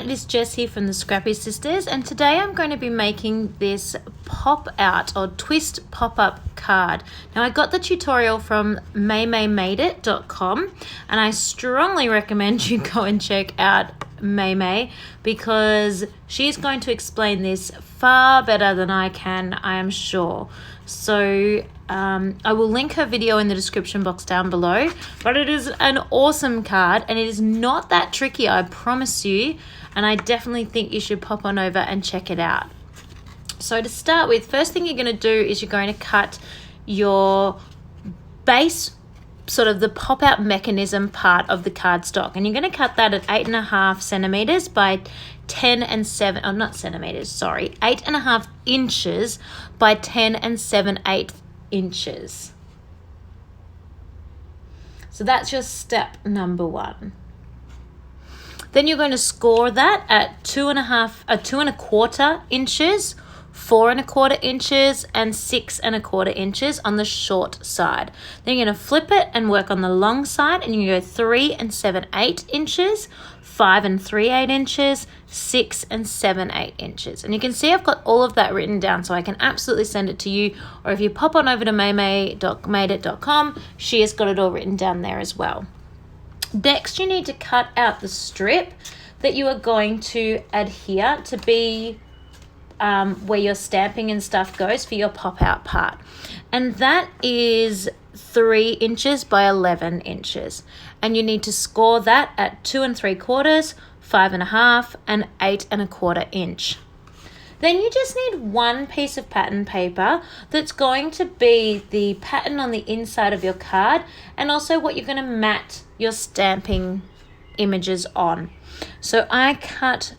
it is Jess here from the Scrappy Sisters, and today I'm going to be making this pop-out or twist pop-up card. Now I got the tutorial from maymaymadeit.com, and I strongly recommend you go and check out Maymay because she's going to explain this far better than I can, I am sure. So I will link her video in the description box down below, but it is an awesome card and it is not that tricky, I promise you, and I definitely think you should pop on over and check it out. So to start with, first thing you're going to do is you're going to cut your base, sort of the pop-out mechanism part of the cardstock, and you're going to cut that at 8.5 centimeters by 8.5 inches by 10 7/8 inches. So that's your step number 1. Then you're going to score that at 2.25 inches, 4.25 inches, and 6.25 inches on the short side. Then you're going to flip it and work on the long side, and you're going to go 3 7/8 inches, 5 3/8 inches, 6 7/8 inches. And you can see I've got all of that written down, so I can absolutely send it to you, or if you pop on over to maymaymadeit.com, she has got it all written down there as well. Next, you need to cut out the strip that you are going to adhere to be where your stamping and stuff goes for your pop-out part. And that is 3 inches by 11 inches. And you need to score that at 2 3/4, 5.5, and 8.25 inch. Then you just need one piece of pattern paper that's going to be the pattern on the inside of your card, and also what you're going to mat your stamping images on. So I cut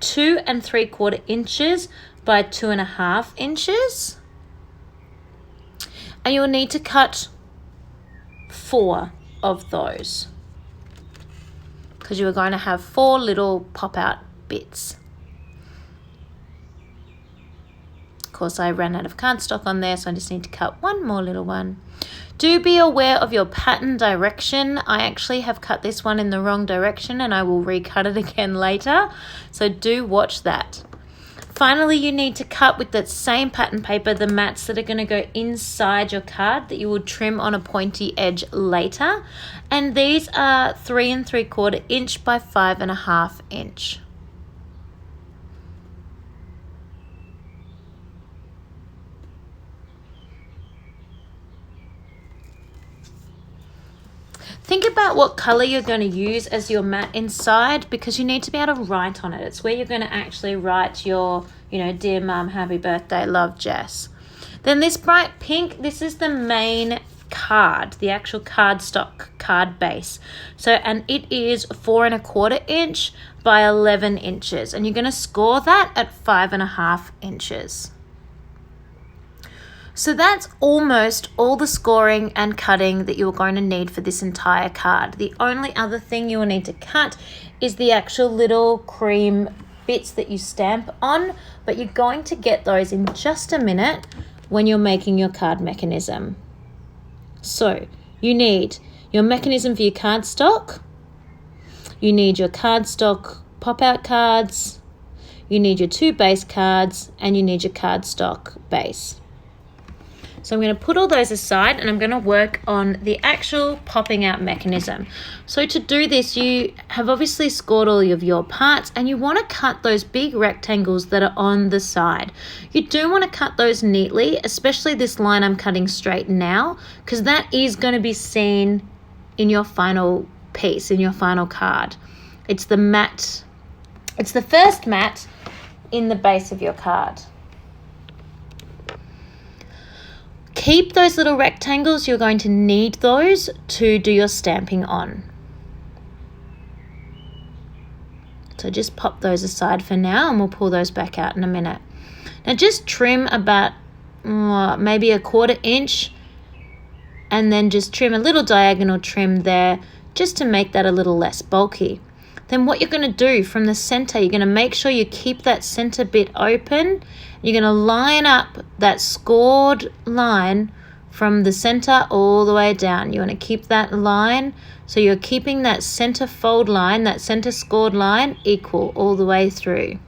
2 3/4 inches by 2.5 inches, and you'll need to cut 4 of those because you are going to have 4 little pop-out bits. Of course, I ran out of cardstock on there, so I just need to cut one more little one. Do be aware of your pattern direction. I actually have cut this one in the wrong direction and I will recut it again later, so do watch that. Finally, you need to cut with that same pattern paper the mats that are going to go inside your card that you will trim on a pointy edge later, and these are 3 3/4 inch by 5.5 inch. Think about what color you're going to use as your mat inside, because you need to be able to write on it. It's where you're going to actually write your, dear mum, happy birthday, love, Jess. Then this bright pink, this is the main card, the actual cardstock card base. So, and it is 4 1/4 inch by 11 inches. And you're going to score that at 5.5 inches. So that's almost all the scoring and cutting that you're going to need for this entire card. The only other thing you will need to cut is the actual little cream bits that you stamp on, but you're going to get those in just a minute when you're making your card mechanism. So you need your mechanism for your cardstock, you need your cardstock pop-out cards, you need your 2 base cards, and you need your cardstock base. So I'm going to put all those aside and I'm going to work on the actual popping out mechanism. So to do this, you have obviously scored all of your parts and you want to cut those big rectangles that are on the side. You do want to cut those neatly, especially this line I'm cutting straight now, because that is going to be seen in your final piece, in your final card. It's the mat, it's the first mat in the base of your card. Keep those little rectangles, you're going to need those to do your stamping on. So just pop those aside for now and we'll pull those back out in a minute. Now just trim about maybe 1/4 inch, and then just trim a little diagonal trim there just to make that a little less bulky. Then what you're going to do from the center, you're going to make sure you keep that center bit open. You're going to line up that scored line from the center all the way down. You want to keep that line, so you're keeping that center fold line, that center scored line equal all the way through.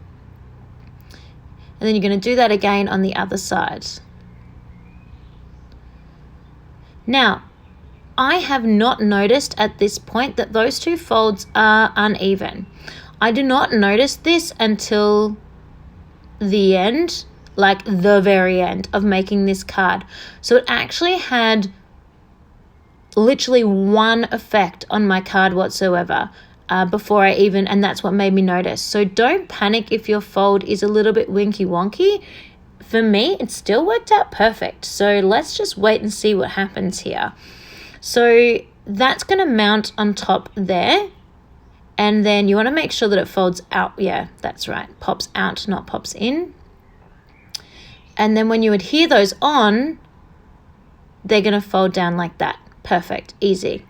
And then you're going to do that again on the other side. Now, I have not noticed at this point that those two folds are uneven. I did not notice this until the end, like the very end of making this card. So it actually had literally one effect on my card whatsoever before I even, and that's what made me notice. So don't panic if your fold is a little bit winky wonky. For me, it still worked out perfect. So let's just wait and see what happens here. So that's going to mount on top there. And then you want to make sure that it folds out. Yeah, that's right. Pops out, not pops in. And then when you adhere those on, they're going to fold down like that. Perfect. Easy.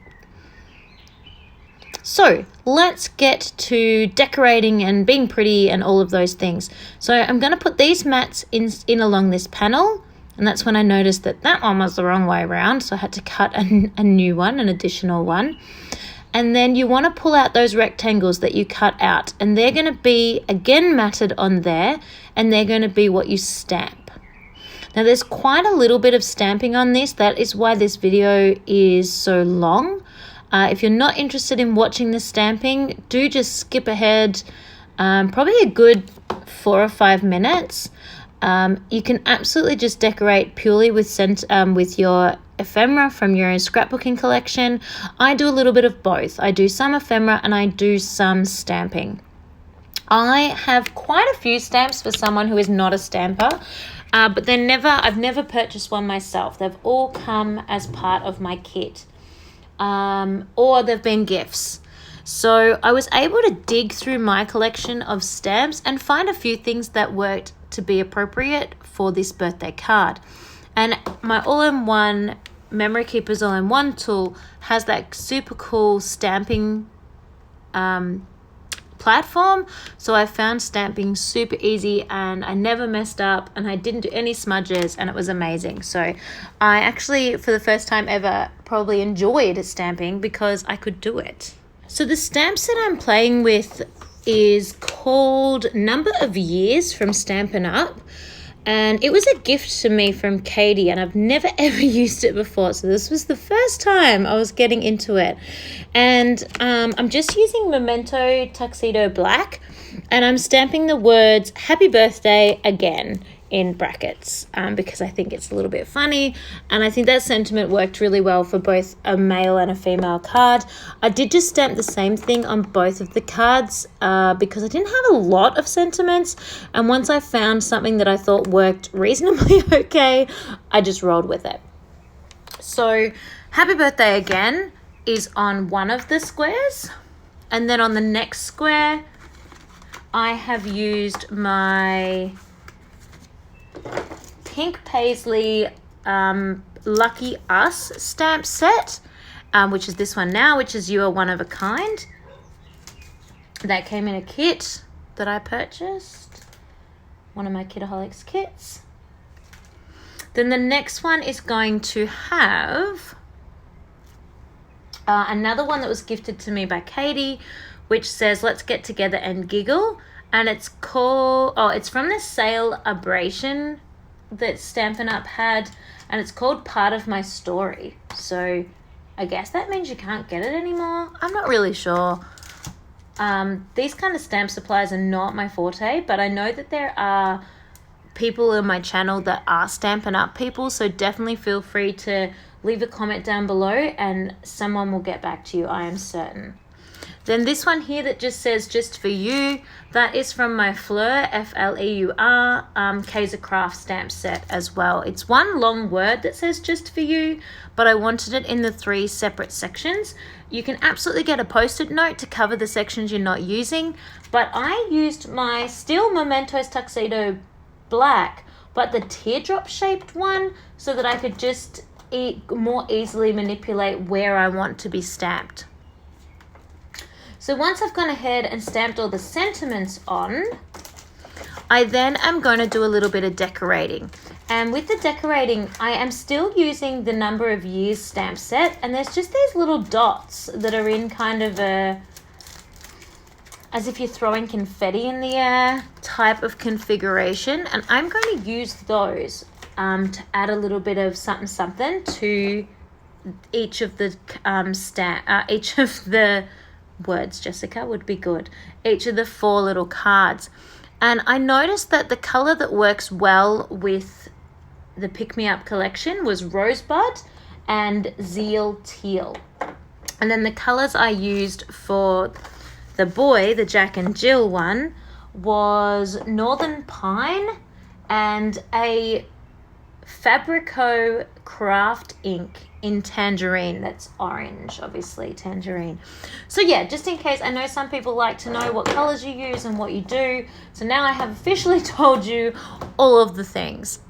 So let's get to decorating and being pretty and all of those things. So I'm going to put these mats in along this panel. And that's when I noticed that that one was the wrong way around. So I had to cut a new one, an additional one. And then you want to pull out those rectangles that you cut out. And they're going to be, again, matted on there. And they're going to be what you stamp. Now, there's quite a little bit of stamping on this. That is why this video is so long. If you're not interested in watching the stamping, do just skip ahead probably a good 4 or 5 minutes. You can absolutely just decorate purely with your ephemera from your scrapbooking collection. I do a little bit of both. I do some ephemera and I do some stamping. I have quite a few stamps for someone who is not a stamper, but I've never purchased one myself. They've all come as part of my kit, or they've been gifts. So I was able to dig through my collection of stamps and find a few things that worked to be appropriate for this birthday card. And my all-in-one Memory Keepers all-in-one tool has that super cool stamping platform. So I found stamping super easy and I never messed up and I didn't do any smudges and it was amazing. So I actually, for the first time ever, probably enjoyed stamping because I could do it. So the stamps that I'm playing with is called Number of Years from Stampin' Up. And it was a gift to me from Katie and I've never ever used it before. So this was the first time I was getting into it. And I'm just using Memento Tuxedo Black and I'm stamping the words Happy Birthday Again in brackets because I think it's a little bit funny and I think that sentiment worked really well for both a male and a female card. I did just stamp the same thing on both of the cards because I didn't have a lot of sentiments, and once I found something that I thought worked reasonably okay, I just rolled with it. So Happy Birthday Again is on one of the squares, and then on the next square I have used my pink paisley Lucky Us stamp set, which is this one now, which is You Are One of a Kind. That came in a kit that I purchased, one of my Kitaholics kits. Then the next one is going to have another one that was gifted to me by Katie, which says Let's Get Together and Giggle. And it's called, it's from the sale Abrasion that Stampin' Up had, and it's called Part of My Story. So I guess that means you can't get it anymore. I'm not really sure. These kind of stamp supplies are not my forte, but I know that there are people in my channel that are Stampin' Up people, so definitely feel free to leave a comment down below and someone will get back to you, I am certain. Then this one here that just says Just For You, that is from my Fleur, F-L-E-U-R, Kaiser Craft stamp set as well. It's one long word that says Just For You, but I wanted it in the 3 separate sections. You can absolutely get a post-it note to cover the sections you're not using, but I used my still Mementos Tuxedo Black, but the teardrop shaped one, so that I could just more easily manipulate where I want to be stamped. So once I've gone ahead and stamped all the sentiments on, I then am going to do a little bit of decorating. And with the decorating, I am still using the number of years stamp set, and there's just these little dots that are in kind of a, as if you're throwing confetti in the air type of configuration. And I'm going to use those to add a little bit of something to each of the each of the words, Jessica, would be good. Each of the 4 little cards. And I noticed that the color that works well with the Pick Me Up collection was Rosebud and Zeal Teal. And then the colors I used for the boy, the Jack and Jill one, was Northern Pine and a Fabrico Craft ink in Tangerine. That's orange, obviously, Tangerine. So yeah, just in case, I know some people like to know what colors you use and what you do. So now I have officially told you all of the things.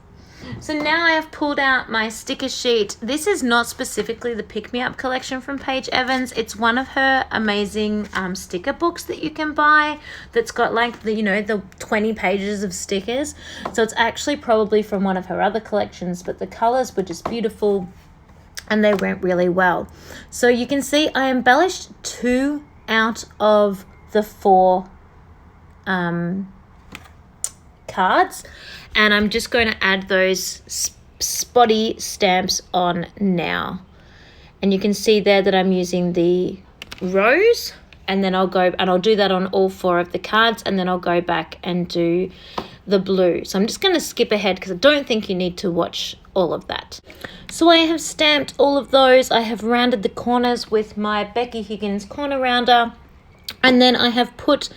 So now I have pulled out my sticker sheet. This is not specifically the Pick Me Up collection from Paige Evans. It's one of her amazing sticker books that you can buy that's got like the, the 20 pages of stickers. So it's actually probably from one of her other collections, but the colors were just beautiful and they went really well. So you can see I embellished 2 out of the 4 cards, and I'm just going to add those spotty stamps on now. And you can see there that I'm using the rose, and then I'll do that on all 4 of the cards, and then I'll go back and do the blue. So I'm just going to skip ahead because I don't think you need to watch all of that. So I have stamped all of those. I have rounded the corners with my Becky Higgins corner rounder, and then I have put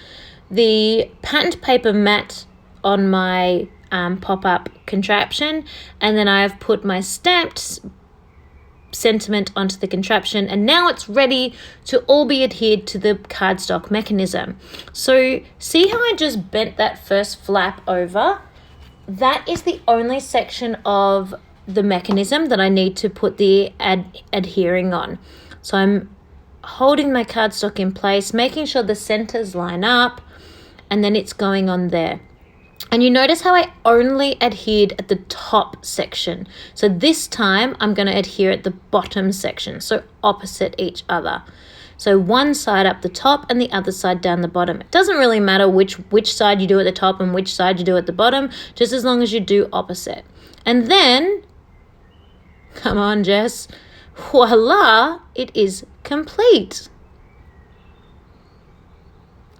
the patterned paper mat on my pop-up contraption, and then I have put my stamped sentiment onto the contraption, and now it's ready to all be adhered to the cardstock mechanism. So see how I just bent that first flap over? That is the only section of the mechanism that I need to put the adhering on. So I'm holding my cardstock in place, making sure the centers line up, and then it's going on there. And you notice how I only adhered at the top section. So this time I'm going to adhere at the bottom section, so opposite each other. So one side up the top and the other side down the bottom. It doesn't really matter which side you do at the top and which side you do at the bottom, just as long as you do opposite. And then, come on Jess, voila, it is complete.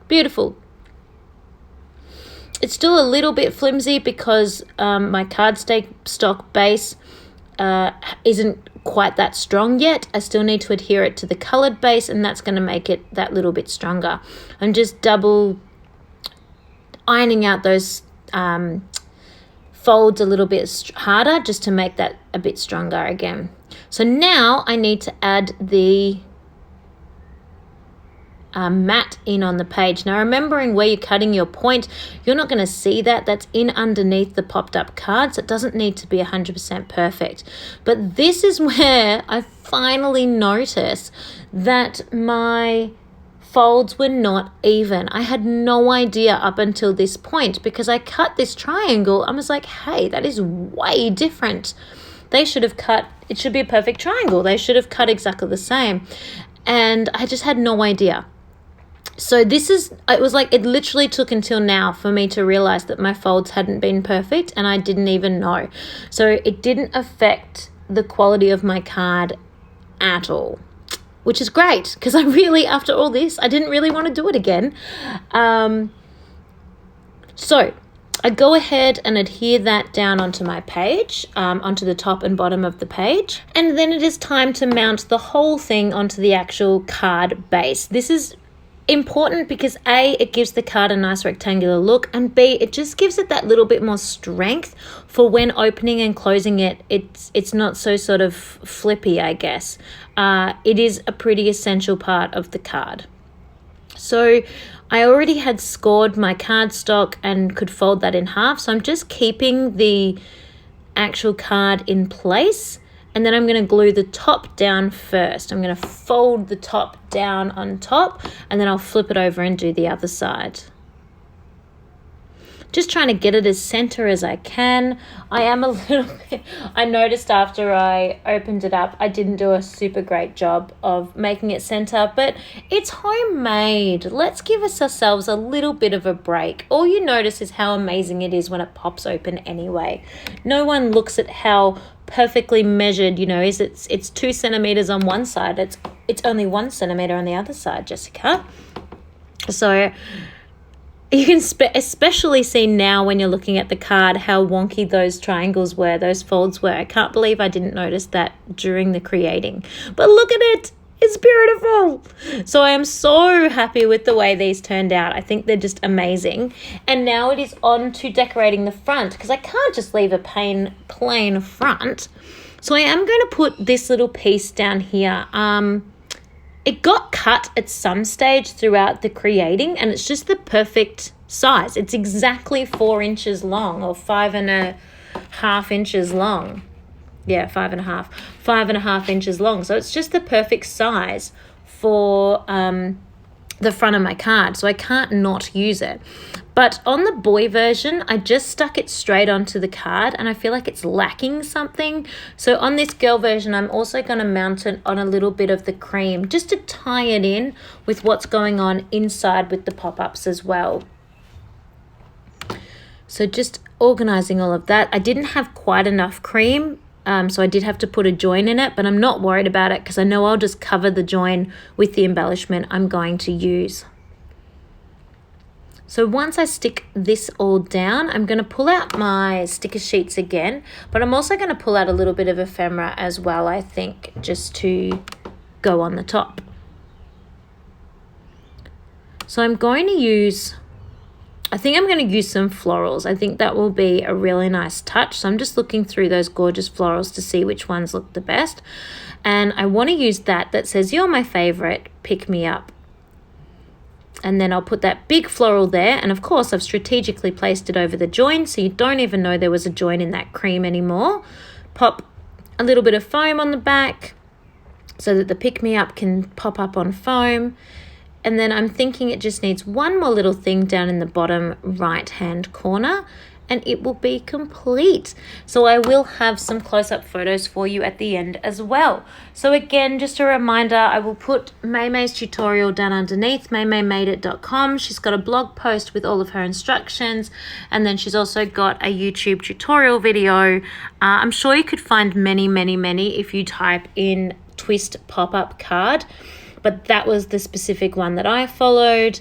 Beautiful. It's still a little bit flimsy because my cardstock base isn't quite that strong yet. I still need to adhere it to the colored base, and that's going to make it that little bit stronger. I'm just double ironing out those folds a little bit harder just to make that a bit stronger again. So now I need to add the mat in on the page. Now remembering where you're cutting your point, you're not going to see that. That's in underneath the popped up cards. It doesn't need to be 100% perfect. But this is where I finally noticed that my folds were not even. I had no idea up until this point because I cut this triangle. I was like, hey, that is way different. They should have cut, it should be a perfect triangle. They should have cut exactly the same. And I just had no idea. So it was like, it literally took until now for me to realize that my folds hadn't been perfect, and I didn't even know. So it didn't affect the quality of my card at all, which is great because I really, after all this, I didn't really want to do it again. So I go ahead and adhere that down onto my page, onto the top and bottom of the page. And then it is time to mount the whole thing onto the actual card base. This is important because A, it gives the card a nice rectangular look, and B, it just gives it that little bit more strength for when opening and closing it. It's not so sort of flippy, I guess. It is a pretty essential part of the card. So I already had scored my cardstock and could fold that in half. So I'm just keeping the actual card in place, and then I'm going to glue the top down first. I'm going to fold the top down on top, and then I'll flip it over and do the other side. just trying to get it as center as I can. I am a little bit, I noticed after I opened it up, I didn't do a super great job of making it center, but it's homemade. Let's give ourselves a little bit of a break. All you notice is how amazing it is when it pops open anyway. No one looks at how perfectly measured, is it's 2 centimeters on one side. It's only 1 centimeter on the other side, Jessica. So you can especially see now when you're looking at the card how wonky those triangles were, those folds were. I can't believe I didn't notice that during the creating. But look at it. It's beautiful. So I am so happy with the way these turned out. I think they're just amazing. And now it is on to decorating the front, because I can't just leave a plain front. So I am going to put this little piece down here. It got cut at some stage throughout the creating, and it's just the perfect size. It's exactly 4 inches long, or 5.5 inches long. Yeah, 5.5 inches long. So it's just the perfect size for the front of my card. So I can't not use it. But on the boy version, I just stuck it straight onto the card, and I feel like it's lacking something. So on this girl version, I'm also going to mount it on a little bit of the cream, just to tie it in with what's going on inside with the pop-ups as well. So just organizing all of that. I didn't have quite enough cream, so I did have to put a join in it, but I'm not worried about it because I know I'll just cover the join with the embellishment I'm going to use. So once I stick this all down, I'm going to pull out my sticker sheets again, but I'm also going to pull out a little bit of ephemera as well, I think, just to go on the top. So I'm going to use, I think I'm going to use some florals. I think that will be a really nice touch. So I'm just looking through those gorgeous florals to see which ones look the best. And I want to use that says, "You're my favorite, pick me up." And then I'll put that big floral there. And of course, I've strategically placed it over the join, so you don't even know there was a join in that cream anymore. Pop a little bit of foam on the back so that the pick-me-up can pop up on foam. And then I'm thinking it just needs one more little thing down in the bottom right-hand corner, and it will be complete. So I will have some close-up photos for you at the end as well. So again, just a reminder, I will put May's tutorial down underneath, maymaymadeit.com. She's got a blog post with all of her instructions, and then she's also got a YouTube tutorial video. I'm sure you could find many if you type in twist pop-up card, but that was the specific one that I followed.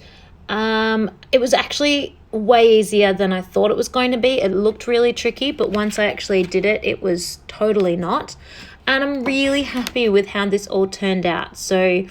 It was actually way easier than I thought it was going to be. It looked really tricky, but once I actually did it, it was totally not. And I'm really happy with how this all turned out. So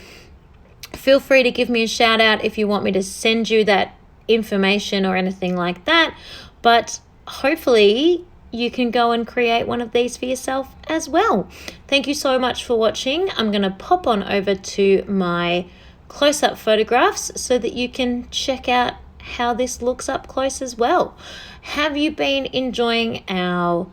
feel free to give me a shout out if you want me to send you that information or anything like that. But hopefully you can go and create one of these for yourself as well. Thank you so much for watching. I'm going to pop on over to my close-up photographs so that you can check out how this looks up close as well. Have you been enjoying our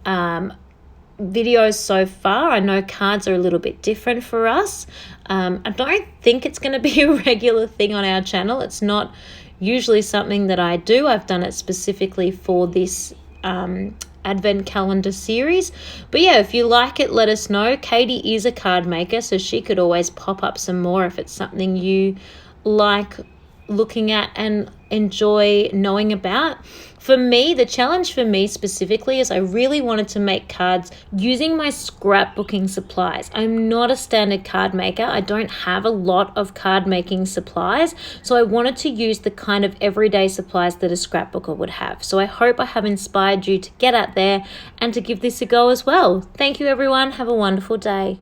videos so far? I know cards are a little bit different for us. I don't think it's going to be a regular thing on our channel. It's not usually something that I do. I've done it specifically for this advent calendar series. But yeah, if you like it, let us know. Katie is a card maker, so she could always pop up some more if it's something you like looking at and enjoy knowing about. For me, the challenge for me specifically is I really wanted to make cards using my scrapbooking supplies. I'm not a standard card maker. I don't have a lot of card making supplies, so I wanted to use the kind of everyday supplies that a scrapbooker would have. So I hope I have inspired you to get out there and to give this a go as well. Thank you everyone. Have a wonderful day.